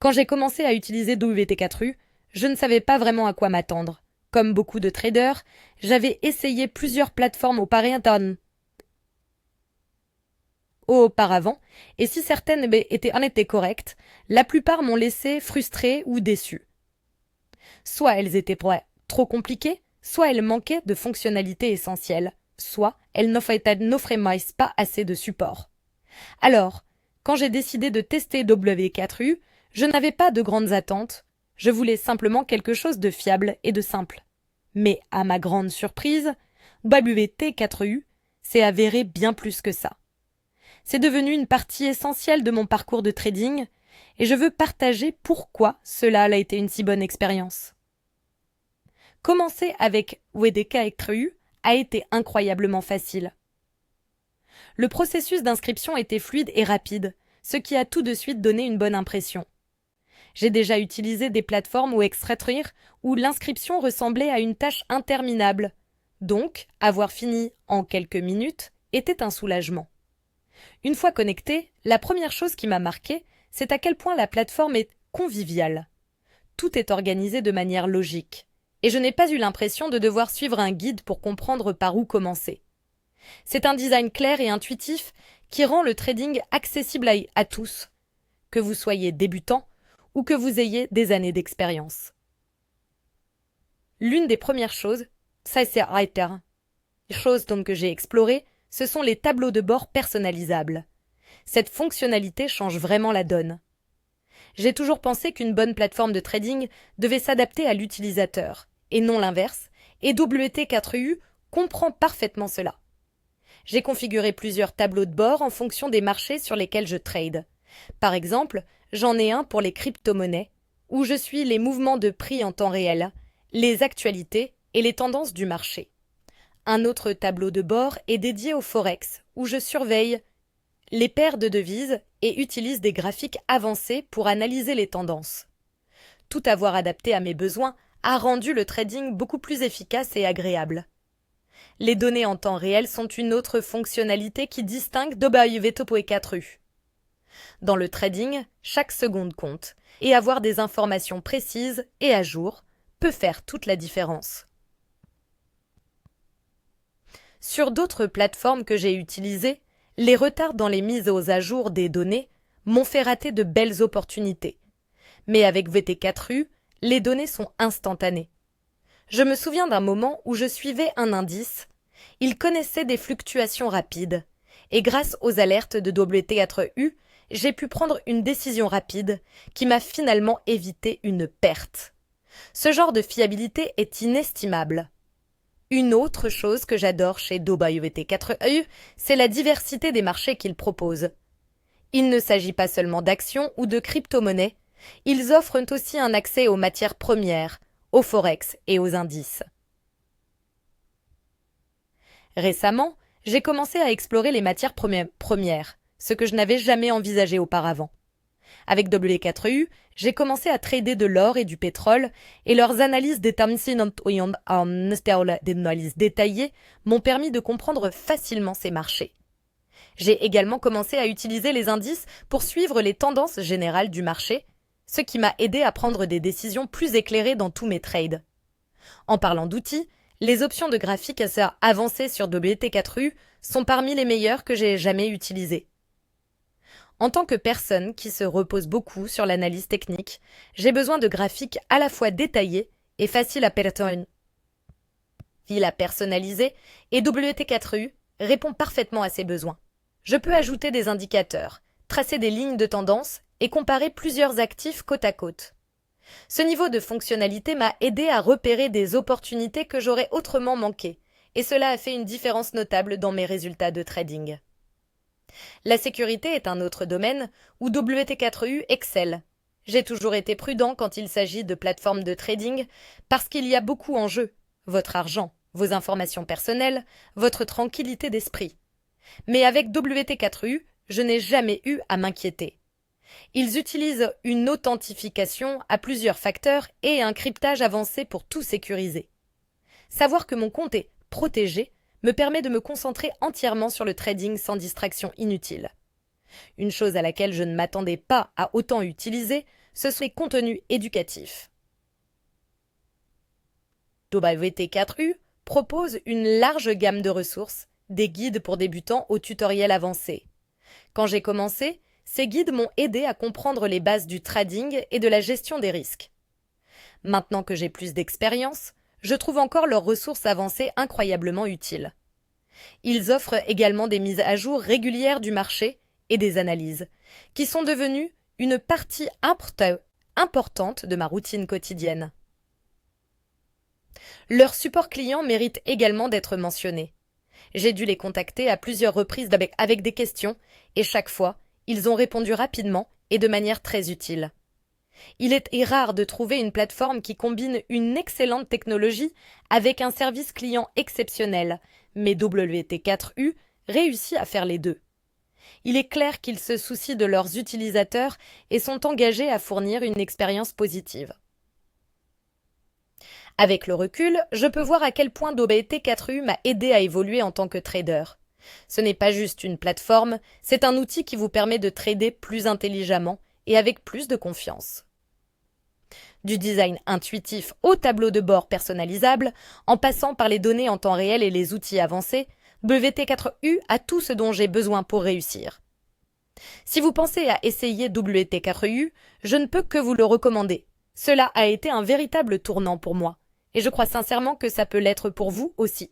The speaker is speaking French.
Quand j'ai commencé à utiliser WT4U, je ne savais pas vraiment à quoi m'attendre. Comme beaucoup de traders, j'avais essayé plusieurs plateformes auparavant, et si certaines en étaient correctes, la plupart m'ont laissé frustré ou déçu. Soit elles étaient trop compliquées, soit elles manquaient de fonctionnalités essentielles, soit elles n'offraient pas assez de support. Alors, quand j'ai décidé de tester W4U, je n'avais pas de grandes attentes, je voulais simplement quelque chose de fiable et de simple. Mais à ma grande surprise, WT4U s'est avéré bien plus que ça. C'est devenu une partie essentielle de mon parcours de trading et je veux partager pourquoi cela a été une si bonne expérience. Commencer avec WT4U a été incroyablement facile. Le processus d'inscription était fluide et rapide, ce qui a tout de suite donné une bonne impression. J'ai déjà utilisé des plateformes où l'inscription ressemblait à une tâche interminable. Donc, avoir fini en quelques minutes était un soulagement. Une fois connecté, la première chose qui m'a marqué, c'est à quel point la plateforme est conviviale. Tout est organisé de manière logique, et je n'ai pas eu l'impression de devoir suivre un guide pour comprendre par où commencer. C'est un design clair et intuitif qui rend le trading accessible à tous, que vous soyez débutant ou que vous ayez des années d'expérience. L'une des premières choses, que j'ai explorées, ce sont les tableaux de bord personnalisables. Cette fonctionnalité change vraiment la donne. J'ai toujours pensé qu'une bonne plateforme de trading devait s'adapter à l'utilisateur, et non l'inverse, et WT4U comprend parfaitement cela. J'ai configuré plusieurs tableaux de bord en fonction des marchés sur lesquels je trade. Par exemple, j'en ai un pour les crypto-monnaies, où je suis les mouvements de prix en temps réel, les actualités et les tendances du marché. Un autre tableau de bord est dédié au forex, où je surveille les paires de devises et utilise des graphiques avancés pour analyser les tendances. Tout avoir adapté à mes besoins a rendu le trading beaucoup plus efficace et agréable. Les données en temps réel sont une autre fonctionnalité qui distingue WT4U. Dans le trading, chaque seconde compte, et avoir des informations précises et à jour peut faire toute la différence. Sur d'autres plateformes que j'ai utilisées, les retards dans les mises à jour des données m'ont fait rater de belles opportunités. Mais avec VT4U, les données sont instantanées. Je me souviens d'un moment où je suivais un indice, il connaissait des fluctuations rapides, et grâce aux alertes de WT4U, j'ai pu prendre une décision rapide qui m'a finalement évité une perte. Ce genre de fiabilité est inestimable. Une autre chose que j'adore chez WT4U, c'est la diversité des marchés qu'ils proposent. Il ne s'agit pas seulement d'actions ou de crypto-monnaies, ils offrent aussi un accès aux matières premières, au forex et aux indices. Récemment, j'ai commencé à explorer les matières premières, ce que je n'avais jamais envisagé auparavant. Avec W4U, j'ai commencé à trader de l'or et du pétrole, et leurs analyses détaillées m'ont permis de comprendre facilement ces marchés. J'ai également commencé à utiliser les indices pour suivre les tendances générales du marché, ce qui m'a aidé à prendre des décisions plus éclairées dans tous mes trades. En parlant d'outils, les options de graphique avancées sur WT4U sont parmi les meilleures que j'ai jamais utilisées. En tant que personne qui se repose beaucoup sur l'analyse technique, j'ai besoin de graphiques à la fois détaillés et faciles à personnaliser, et WT4U répond parfaitement à ces besoins. Je peux ajouter des indicateurs, tracer des lignes de tendance et comparer plusieurs actifs côte à côte. Ce niveau de fonctionnalité m'a aidé à repérer des opportunités que j'aurais autrement manquées, et cela a fait une différence notable dans mes résultats de trading. La sécurité est un autre domaine où WT4U excelle. J'ai toujours été prudent quand il s'agit de plateformes de trading parce qu'il y a beaucoup en jeu. Votre argent, vos informations personnelles, votre tranquillité d'esprit. Mais avec WT4U, je n'ai jamais eu à m'inquiéter. Ils utilisent une authentification à plusieurs facteurs et un cryptage avancé pour tout sécuriser. Savoir que mon compte est protégé me permet de me concentrer entièrement sur le trading sans distraction inutile. Une chose à laquelle je ne m'attendais pas à autant utiliser, ce sont les contenus éducatifs. WT4U propose une large gamme de ressources, des guides pour débutants aux tutoriels avancés. Quand j'ai commencé, ces guides m'ont aidé à comprendre les bases du trading et de la gestion des risques. Maintenant que j'ai plus d'expérience, je trouve encore leurs ressources avancées incroyablement utiles. Ils offrent également des mises à jour régulières du marché et des analyses, qui sont devenues une partie importante de ma routine quotidienne. Leur support client mérite également d'être mentionné. J'ai dû les contacter à plusieurs reprises avec des questions, et chaque fois, ils ont répondu rapidement et de manière très utile. Il est rare de trouver une plateforme qui combine une excellente technologie avec un service client exceptionnel, mais WT4U réussit à faire les deux. Il est clair qu'ils se soucient de leurs utilisateurs et sont engagés à fournir une expérience positive. Avec le recul, je peux voir à quel point WT4U m'a aidé à évoluer en tant que trader. Ce n'est pas juste une plateforme, c'est un outil qui vous permet de trader plus intelligemment et avec plus de confiance. Du design intuitif au tableau de bord personnalisable, en passant par les données en temps réel et les outils avancés, WT4U a tout ce dont j'ai besoin pour réussir. Si vous pensez à essayer WT4U, je ne peux que vous le recommander. Cela a été un véritable tournant pour moi, et je crois sincèrement que ça peut l'être pour vous aussi.